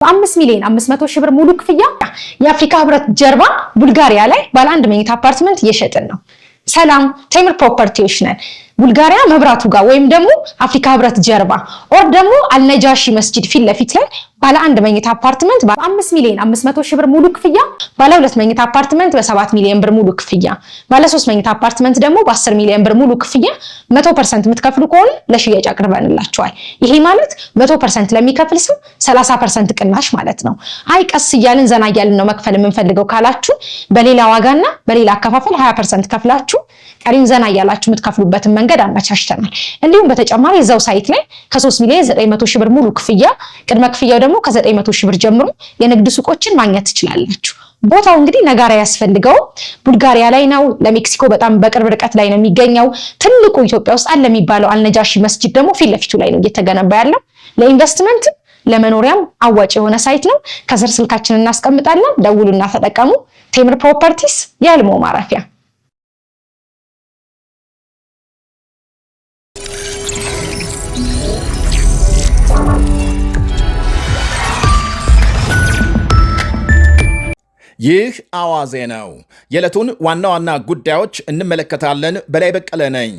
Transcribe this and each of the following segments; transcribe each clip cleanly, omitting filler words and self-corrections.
በ5 ሚሊዮን 500 ሺህ ብር ሙሉ ክፍያ የአፍሪካ ህብረት ጀርባ ቡልጋሪያ ላይ ባለ 1 መኝታ አፓርትመንት እየሸጥን ነው። ሰላም ቴምር ፕሮፐርቲዎች ነን። ቡልጋሪያ መብራቱ ጋር ወይም ደግሞ አፍሪካ ህብረት ጀርባ ኦር ደግሞ አልነጃሺ መስጂድ ፊት ለፊት ላይ ባለ 1 መኝታ አፓርትመንት በ5 ሚሊዮን 500 ሺህ ብር ሙሉ ክፍያ፣ ባለ 2 መኝታ አፓርትመንት በ7 ሚሊዮን ብር ሙሉ ክፍያ፣ ባለ 3 መኝታ አፓርትመንት ደግሞ በ10 ሚሊዮን ብር ሙሉ ክፍያ 100% የምትከፍሉ ከሆነ ለሽያጭ አቅርበንላችኋል። ይሄ ማለት 100% ለሚከፍል ሰው 30% ቅናሽ ማለት ነው። አይ ቀስ እያልን ዘና እያልን ነው መክፈል የምንፈልገው ካላችሁ በሌላ ዋጋና በሌላ አከፋፈል 20% ከፍላችሁ ቀሪን ዘና እያላችሁ የምትከፍሉበትን መንገድ አመቻችተናል። እንዲሁም በተጨማሪ እዛው ሳይት ላይ ከ3 ሚሊዮን 900 ሺህ ብር ሙሉ ክፍያ፣ ቅድመ ክፍያው ደግሞ ከ900 ሺህ ብር ጀምሮ የንግድ ሱቆችን ማግኘት ትችላላችሁ። ቦታው እንግዲህ ነጋራ ያስፈልገው ቡልጋሪያ ላይ ነው። ለሜክሲኮ በጣም በቅርብ ርቀት ላይ ነው የሚገኘው። ትልቁ ኢትዮጵያ ውስጥ አለ የሚባለው አልነጃሺ መስጂድ ደግሞ ፊት ለፊቱ ላይ ነው እየተገነባ ያለው። ለኢንቨስትመንት ለመኖሪያም አዋጭ የሆነ ሳይት ነው። ከስር ስልካችንን እናስቀምጣለን። ደውሉና ተጠቀሙ። ቴምር ፕሮፐርቲስ የህልሞ ማረፊያ። ይህ አዋዜ ነው። የዕለቱን ዋና ዋና ጉዳዮች እንመለከታለን። በላይ በቀለ ነኝ።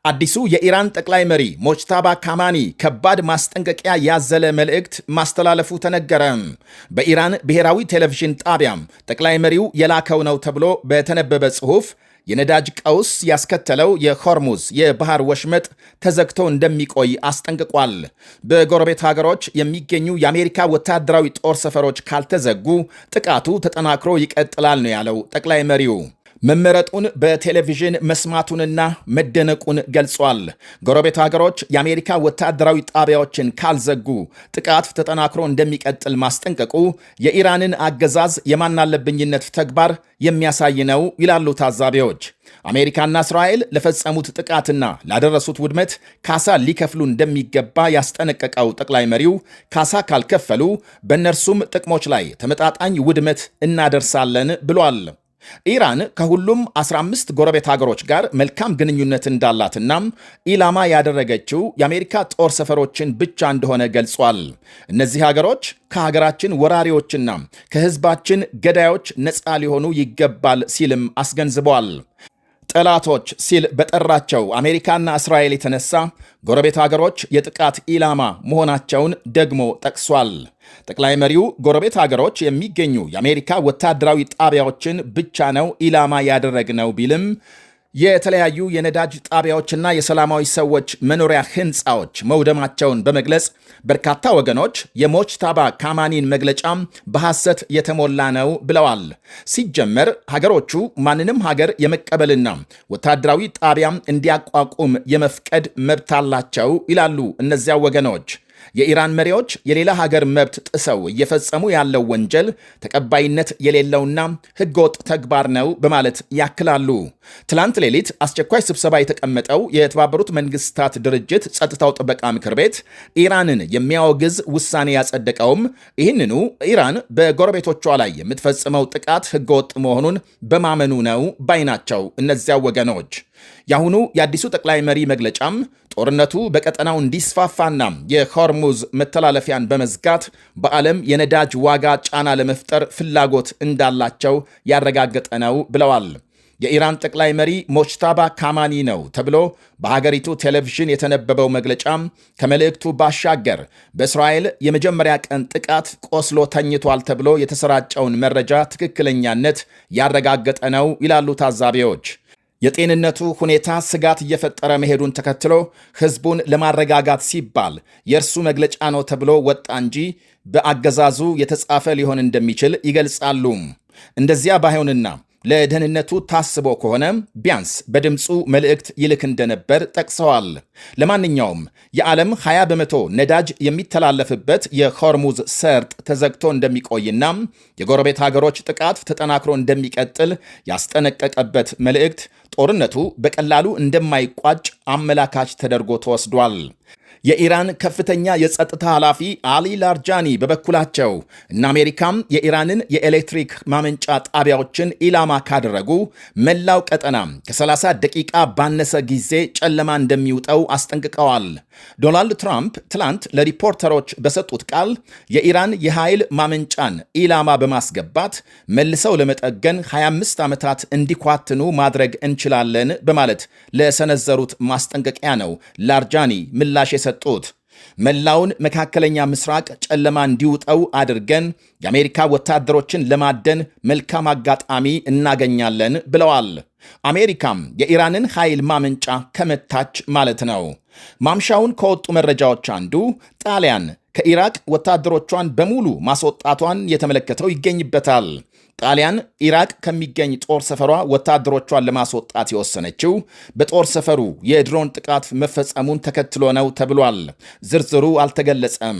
አዲሱ የኢራን ጠቅላይ መሪ ሞጅታባ ካማኒ ከባድ ማስጠንቀቂያ ያዘለ መልእክት ማስተላለፉ ተነገረ። በኢራን ብሔራዊ ቴሌቪዥን ጣቢያም ጠቅላይ መሪው የላከው ነው ተብሎ በተነበበ ጽሑፍ የነዳጅ ቀውስ ያስከተለው የሆርሙዝ የባህር ወሽመጥ ተዘግቶ እንደሚቆይ አስጠንቅቋል። በጎረቤት ሀገሮች የሚገኙ የአሜሪካ ወታደራዊ ጦር ሰፈሮች ካልተዘጉ ጥቃቱ ተጠናክሮ ይቀጥላል ነው ያለው ጠቅላይ መሪው። መመረጡን በቴሌቪዥን መስማቱንና መደነቁን ገልጿል። ጎረቤት ሀገሮች የአሜሪካ ወታደራዊ ጣቢያዎችን ካልዘጉ ጥቃት ተጠናክሮ እንደሚቀጥል ማስጠንቀቁ የኢራንን አገዛዝ የማናለብኝነት ተግባር የሚያሳይ ነው ይላሉ ታዛቢዎች። አሜሪካና እስራኤል ለፈጸሙት ጥቃትና ላደረሱት ውድመት ካሳ ሊከፍሉ እንደሚገባ ያስጠነቀቀው ጠቅላይ መሪው ካሳ ካልከፈሉ በእነርሱም ጥቅሞች ላይ ተመጣጣኝ ውድመት እናደርሳለን ብሏል። ኢራን ከሁሉም 15 ጎረቤት ሀገሮች ጋር መልካም ግንኙነት እንዳላትና ኢላማ ያደረገችው የአሜሪካ ጦር ሰፈሮችን ብቻ እንደሆነ ገልጿል። እነዚህ ሀገሮች ከሀገራችን ወራሪዎችና ከህዝባችን ገዳዮች ነፃ ሊሆኑ ይገባል ሲልም አስገንዝበዋል። ጠላቶች ሲል በጠራቸው አሜሪካና እስራኤል የተነሳ ጎረቤት ሀገሮች የጥቃት ኢላማ መሆናቸውን ደግሞ ጠቅሷል። ጠቅላይ መሪው ጎረቤት ሀገሮች የሚገኙ የአሜሪካ ወታደራዊ ጣቢያዎችን ብቻ ነው ኢላማ ያደረግነው ቢልም የተለያዩ የነዳጅ ጣቢያዎችና የሰላማዊ ሰዎች መኖሪያ ህንፃዎች መውደማቸውን በመግለጽ በርካታ ወገኖች የሞጅታባ ካማኒን መግለጫም በሐሰት የተሞላ ነው ብለዋል። ሲጀመር ሀገሮቹ ማንንም ሀገር የመቀበልና ወታደራዊ ጣቢያም እንዲያቋቁም የመፍቀድ መብት አላቸው ይላሉ እነዚያ ወገኖች። የኢራን መሪዎች የሌላ ሀገር መብት ጥሰው እየፈጸሙ ያለው ወንጀል ተቀባይነት የሌለውና ህገወጥ ተግባር ነው በማለት ያክላሉ። ትላንት ሌሊት አስቸኳይ ስብሰባ የተቀመጠው የተባበሩት መንግስታት ድርጅት ጸጥታው ጥበቃ ምክር ቤት ኢራንን የሚያወግዝ ውሳኔ ያጸደቀውም ይህንኑ ኢራን በጎረቤቶቿ ላይ የምትፈጽመው ጥቃት ህገወጥ መሆኑን በማመኑ ነው ባይ ናቸው እነዚያ ወገኖች። የአሁኑ የአዲሱ ጠቅላይ መሪ መግለጫም ጦርነቱ በቀጠናው እንዲስፋፋና የሆርሙዝ መተላለፊያን በመዝጋት በዓለም የነዳጅ ዋጋ ጫና ለመፍጠር ፍላጎት እንዳላቸው ያረጋገጠ ነው ብለዋል። የኢራን ጠቅላይ መሪ ሞጅታባ ካማኒ ነው ተብሎ በሀገሪቱ ቴሌቪዥን የተነበበው መግለጫም ከመልእክቱ ባሻገር በእስራኤል የመጀመሪያ ቀን ጥቃት ቆስሎ ተኝቷል ተብሎ የተሰራጨውን መረጃ ትክክለኛነት ያረጋገጠ ነው ይላሉ ታዛቢዎች። የጤንነቱ ሁኔታ ስጋት እየፈጠረ መሄዱን ተከትሎ ህዝቡን ለማረጋጋት ሲባል የእርሱ መግለጫ ነው ተብሎ ወጣ እንጂ በአገዛዙ የተጻፈ ሊሆን እንደሚችል ይገልጻሉ። እንደዚያ ባይሆንና ለደህንነቱ ታስቦ ከሆነ ቢያንስ በድምፁ መልእክት ይልክ እንደነበር ጠቅሰዋል። ለማንኛውም የዓለም 20 በመቶ ነዳጅ የሚተላለፍበት የሆርሙዝ ሰርጥ ተዘግቶ እንደሚቆይና የጎረቤት ሀገሮች ጥቃት ተጠናክሮ እንደሚቀጥል ያስጠነቀቀበት መልእክት ጦርነቱ በቀላሉ እንደማይቋጭ አመላካች ተደርጎ ተወስዷል። የኢራን ከፍተኛ የጸጥታ ኃላፊ አሊ ላርጃኒ በበኩላቸው እና አሜሪካም የኢራንን የኤሌክትሪክ ማመንጫ ጣቢያዎችን ኢላማ ካደረጉ መላው ቀጠና ከ30 ደቂቃ ባነሰ ጊዜ ጨለማ እንደሚውጠው አስጠንቅቀዋል። ዶናልድ ትራምፕ ትላንት ለሪፖርተሮች በሰጡት ቃል የኢራን የኃይል ማመንጫን ኢላማ በማስገባት መልሰው ለመጠገን 25 ዓመታት እንዲኳትኑ ማድረግ እንችላለን በማለት ለሰነዘሩት ማስጠንቀቂያ ነው ላርጃኒ ምላሽ የሰጡት። መላውን መካከለኛ ምስራቅ ጨለማ እንዲውጠው አድርገን የአሜሪካ ወታደሮችን ለማደን መልካም አጋጣሚ እናገኛለን ብለዋል። አሜሪካም የኢራንን ኃይል ማመንጫ ከመታች ማለት ነው። ማምሻውን ከወጡ መረጃዎች አንዱ ጣሊያን ከኢራቅ ወታደሮቿን በሙሉ ማስወጣቷን የተመለከተው ይገኝበታል። ጣሊያን ኢራቅ ከሚገኝ ጦር ሰፈሯ ወታደሮቿን ለማስወጣት የወሰነችው በጦር ሰፈሩ የድሮን ጥቃት መፈጸሙን ተከትሎ ነው ተብሏል። ዝርዝሩ አልተገለጸም።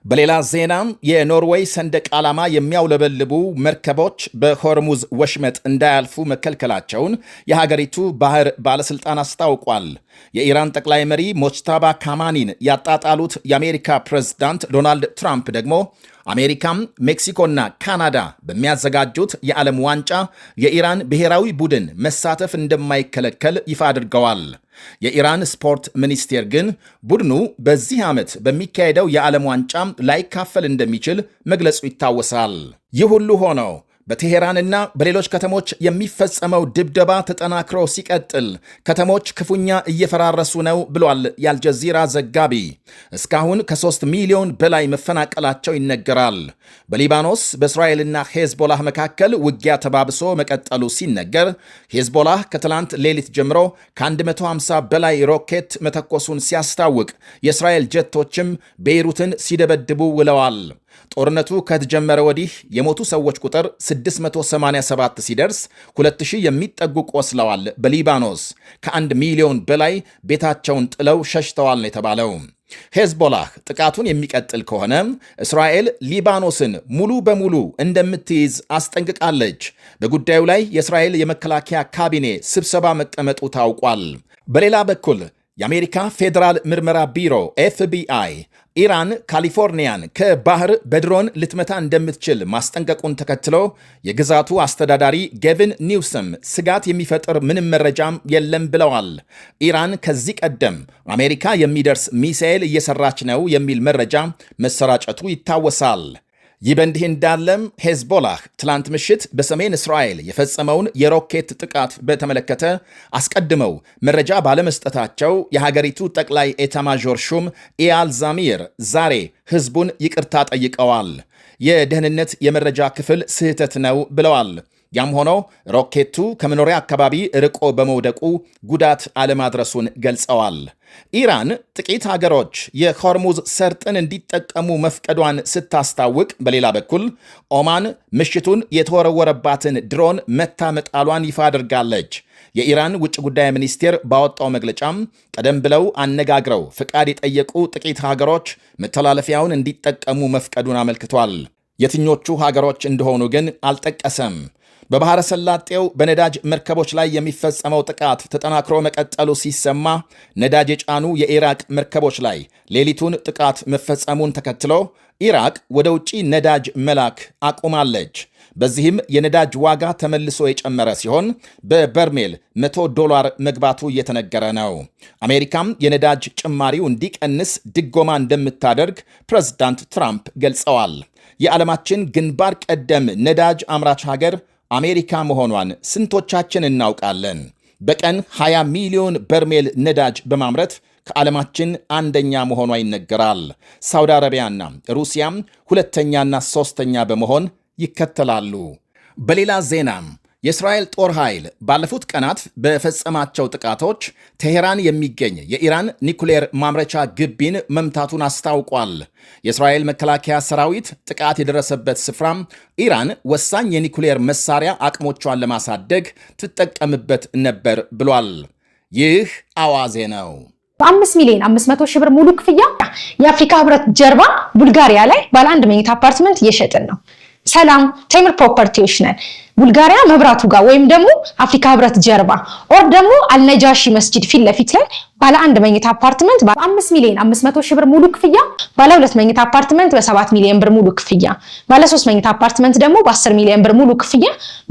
በሌላ ዜናም የኖርዌይ ሰንደቅ ዓላማ የሚያውለበልቡ መርከቦች በሆርሙዝ ወሽመጥ እንዳያልፉ መከልከላቸውን የሀገሪቱ ባህር ባለሥልጣን አስታውቋል። የኢራን ጠቅላይ መሪ ሞጅታባ ካማኒን ያጣጣሉት የአሜሪካ ፕሬዝዳንት ዶናልድ ትራምፕ ደግሞ አሜሪካም ሜክሲኮና ካናዳ በሚያዘጋጁት የዓለም ዋንጫ የኢራን ብሔራዊ ቡድን መሳተፍ እንደማይከለከል ይፋ አድርገዋል። የኢራን ስፖርት ሚኒስቴር ግን ቡድኑ በዚህ ዓመት በሚካሄደው የዓለም ዋንጫ ላይካፈል እንደሚችል መግለጹ ይታወሳል። ይህ ሁሉ ሆነው በቴሄራንና በሌሎች ከተሞች የሚፈጸመው ድብደባ ተጠናክሮ ሲቀጥል ከተሞች ክፉኛ እየፈራረሱ ነው ብሏል የአልጀዚራ ዘጋቢ። እስካሁን ከ3 ሚሊዮን በላይ መፈናቀላቸው ይነገራል። በሊባኖስ በእስራኤልና ሄዝቦላህ መካከል ውጊያ ተባብሶ መቀጠሉ ሲነገር ሄዝቦላህ ከትላንት ሌሊት ጀምሮ ከ150 በላይ ሮኬት መተኮሱን ሲያስታውቅ የእስራኤል ጀቶችም ቤይሩትን ሲደበድቡ ውለዋል። ጦርነቱ ከተጀመረ ወዲህ የሞቱ ሰዎች ቁጥር 687 ሲደርስ 2000 የሚጠጉ ቆስለዋል። በሊባኖስ ከ1 ሚሊዮን በላይ ቤታቸውን ጥለው ሸሽተዋል ነው የተባለው። ሄዝቦላህ ጥቃቱን የሚቀጥል ከሆነ እስራኤል ሊባኖስን ሙሉ በሙሉ እንደምትይዝ አስጠንቅቃለች። በጉዳዩ ላይ የእስራኤል የመከላከያ ካቢኔ ስብሰባ መቀመጡ ታውቋል። በሌላ በኩል የአሜሪካ ፌዴራል ምርመራ ቢሮ ኤፍቢአይ ኢራን ካሊፎርኒያን ከባህር በድሮን ልትመታ እንደምትችል ማስጠንቀቁን ተከትሎ የግዛቱ አስተዳዳሪ ጌቪን ኒውሰም ስጋት የሚፈጥር ምንም መረጃም የለም ብለዋል። ኢራን ከዚህ ቀደም አሜሪካ የሚደርስ ሚሳኤል እየሰራች ነው የሚል መረጃ መሰራጨቱ ይታወሳል። ይህ በእንዲህ እንዳለም ሄዝቦላህ ትላንት ምሽት በሰሜን እስራኤል የፈጸመውን የሮኬት ጥቃት በተመለከተ አስቀድመው መረጃ ባለመስጠታቸው የሀገሪቱ ጠቅላይ ኤታማዦር ሹም ኢያል ዛሚር ዛሬ ሕዝቡን ይቅርታ ጠይቀዋል። የደህንነት የመረጃ ክፍል ስህተት ነው ብለዋል። ያም ሆኖ ሮኬቱ ከመኖሪያ አካባቢ ርቆ በመውደቁ ጉዳት አለማድረሱን ገልጸዋል። ኢራን ጥቂት ሀገሮች የሆርሙዝ ሰርጥን እንዲጠቀሙ መፍቀዷን ስታስታውቅ፣ በሌላ በኩል ኦማን ምሽቱን የተወረወረባትን ድሮን መታ መጣሏን ይፋ አድርጋለች። የኢራን ውጭ ጉዳይ ሚኒስቴር ባወጣው መግለጫም ቀደም ብለው አነጋግረው ፍቃድ የጠየቁ ጥቂት ሀገሮች መተላለፊያውን እንዲጠቀሙ መፍቀዱን አመልክቷል። የትኞቹ ሀገሮች እንደሆኑ ግን አልጠቀሰም። በባሕረ ሰላጤው በነዳጅ መርከቦች ላይ የሚፈጸመው ጥቃት ተጠናክሮ መቀጠሉ ሲሰማ ነዳጅ የጫኑ የኢራቅ መርከቦች ላይ ሌሊቱን ጥቃት መፈጸሙን ተከትሎ ኢራቅ ወደ ውጪ ነዳጅ መላክ አቁማለች። በዚህም የነዳጅ ዋጋ ተመልሶ የጨመረ ሲሆን በበርሜል $100 መግባቱ እየተነገረ ነው። አሜሪካም የነዳጅ ጭማሪው እንዲቀንስ ድጎማ እንደምታደርግ ፕሬዝዳንት ትራምፕ ገልጸዋል። የዓለማችን ግንባር ቀደም ነዳጅ አምራች ሀገር አሜሪካ መሆኗን ስንቶቻችን እናውቃለን? በቀን 20 ሚሊዮን በርሜል ነዳጅ በማምረት ከዓለማችን አንደኛ መሆኗ ይነገራል። ሳውዲ አረቢያና ሩሲያም ሁለተኛና ሶስተኛ በመሆን ይከተላሉ። በሌላ ዜናም የእስራኤል ጦር ኃይል ባለፉት ቀናት በፈጸማቸው ጥቃቶች ቴሄራን የሚገኝ የኢራን ኒኩሌር ማምረቻ ግቢን መምታቱን አስታውቋል። የእስራኤል መከላከያ ሰራዊት ጥቃት የደረሰበት ስፍራም ኢራን ወሳኝ የኒኩሌር መሳሪያ አቅሞቿን ለማሳደግ ትጠቀምበት ነበር ብሏል። ይህ አዋዜ ነው። በ5 ሚሊዮን 500 ሺህ ብር ሙሉ ክፍያ የአፍሪካ ህብረት ጀርባ ቡልጋሪያ ላይ ባለ 1 መኝታ አፓርትመንት እየሸጥን ነው። ሰላም ቴምር ፕሮፐርቲዎች ነን። ቡልጋሪያ መብራቱ ጋር ወይም ደግሞ አፍሪካ ህብረት ጀርባ ኦር ደግሞ አልነጃሺ መስጂድ ፊት ለፊት ላይ ባለ 1 መኝታ አፓርትመንት በ5 ሚሊዮን 500 ሺህ ብር ሙሉ ክፍያ፣ ባለ 2 መኝታ አፓርትመንት በ7 ሚሊዮን ብር ሙሉ ክፍያ፣ ባለ 3 መኝታ አፓርትመንት ደግሞ በ10 ሚሊዮን ብር ሙሉ ክፍያ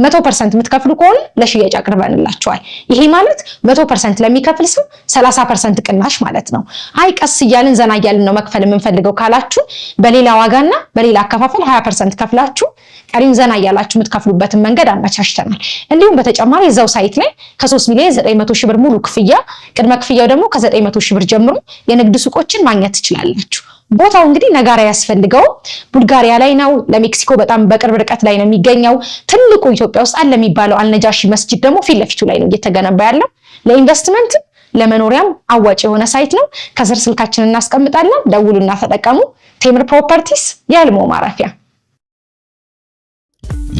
100% የምትከፍሉ ከሆነ ለሽያጭ አቅርበንላችኋል። ይሄ ማለት 100% ለሚከፍል ሰው 30% ቅናሽ ማለት ነው። አይ ቀስ እያልን ዘና እያልን ነው መክፈል የምንፈልገው ካላችሁ በሌላ ዋጋና በሌላ አከፋፈል 20% ከፍላችሁ ቀሪን ዘና እያላችሁ የምትከፍሉበትን መንገድ አመቻችተናል። እንዲሁም በተጨማሪ እዛው ሳይት ላይ ከ3 ሚሊዮን 900 ሺህ ብር ሙሉ ክፍያ፣ ቅድመ ክፍያው ደግሞ ከ900 ሺህ ብር ጀምሮ የንግድ ሱቆችን ማግኘት ትችላላችሁ። ቦታው እንግዲህ ነጋራ ያስፈልገው ቡልጋሪያ ላይ ነው። ለሜክሲኮ በጣም በቅርብ ርቀት ላይ ነው የሚገኘው። ትልቁ ኢትዮጵያ ውስጥ አለ የሚባለው አልነጃሺ መስጂድ ደግሞ ፊት ለፊቱ ላይ ነው እየተገነባ ያለው። ለኢንቨስትመንት ለመኖሪያም አዋጭ የሆነ ሳይት ነው። ከስር ስልካችንን እናስቀምጣለን፣ ደውሉና ተጠቀሙ። ቴምር ፕሮፐርቲስ የህልሞ ማረፊያ።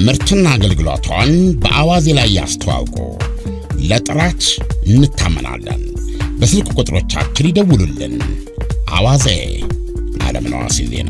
ምርትና አገልግሎቷን በአዋዜ ላይ ያስተዋውቁ። ለጥራች እንታመናለን። በስልክ ቁጥሮቻችን ይደውሉልን። አዋዜ ዓለምነህ ዋሴ ዜና